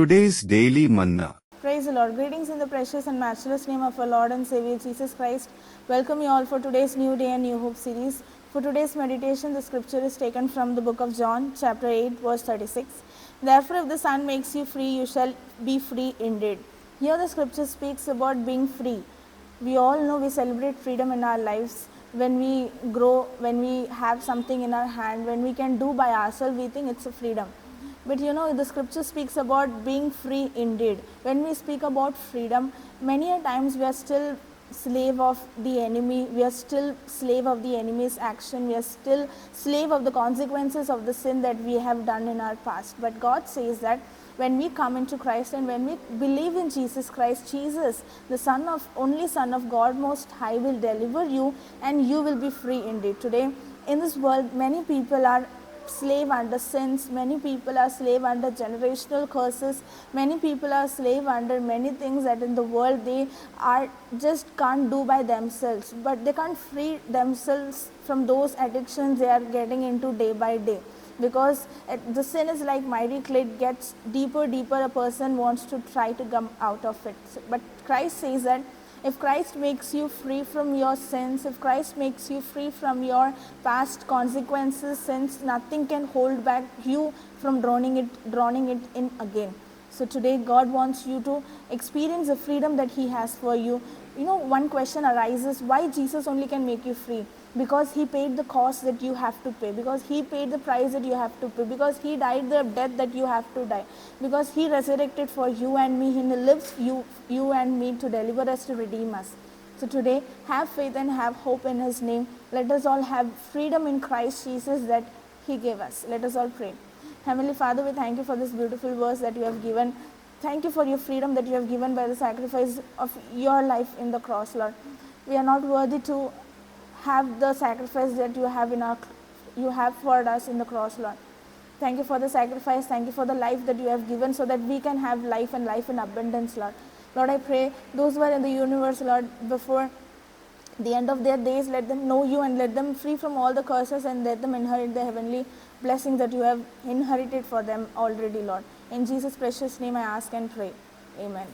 Today's Daily Manna. Praise the Lord. Greetings in the precious and matchless name of our Lord and Savior Jesus Christ. Welcome you all for today's New Day and New Hope series. For today's meditation, the scripture is taken from the book of John, chapter 8, verse 36. Therefore, if the Son makes you free, you shall be free indeed. Here the scripture speaks about being free. We all know we celebrate freedom in our lives. When we grow, when we have something in our hand, when we can do by ourselves, we think it's a freedom. But the scripture speaks about being free indeed. When we speak about freedom, many a times we are still slave of the enemy, we are still slave of the enemy's action, we are still slave of the consequences of the sin that we have done in our past. But God says that when we come into Christ and when we believe in Jesus Christ, Jesus, the only Son of God Most High, will deliver you and you will be free indeed. Today, in this world, many people are slave under sins, many people are slave under generational curses, many people are slave under many things that in the world they are just can't do by themselves, but they can't free themselves from those addictions they are getting into day by day, because the sin is like mighty clay, it gets deeper, a person wants to try to come out of it. But Christ says that if Christ makes you free from your sins, if Christ makes you free from your past consequences, since nothing can hold back you from drowning it in again. So today God wants you to experience the freedom that He has for you. One question arises, why Jesus only can make you free? Because He paid the cost that you have to pay, because He paid the price that you have to pay, because He died the death that you have to die, because He resurrected for you and me, He lives you and me to deliver us, to redeem us. So today, have faith and have hope in His name. Let us all have freedom in Christ Jesus that He gave us. Let us all pray. Heavenly Father, we thank you for this beautiful verse that you have given. Thank you for your freedom that you have given by the sacrifice of your life in the cross, Lord. We are not worthy to have the sacrifice that you have for us in the cross, Lord. Thank you for the sacrifice. Thank you for the life that you have given so that we can have life and life in abundance, Lord. Lord, I pray those who are in the universe, Lord, before the end of their days, let them know you and let them free from all the curses and let them inherit the heavenly blessings that you have inherited for them already, Lord. In Jesus' precious name I ask and pray. Amen.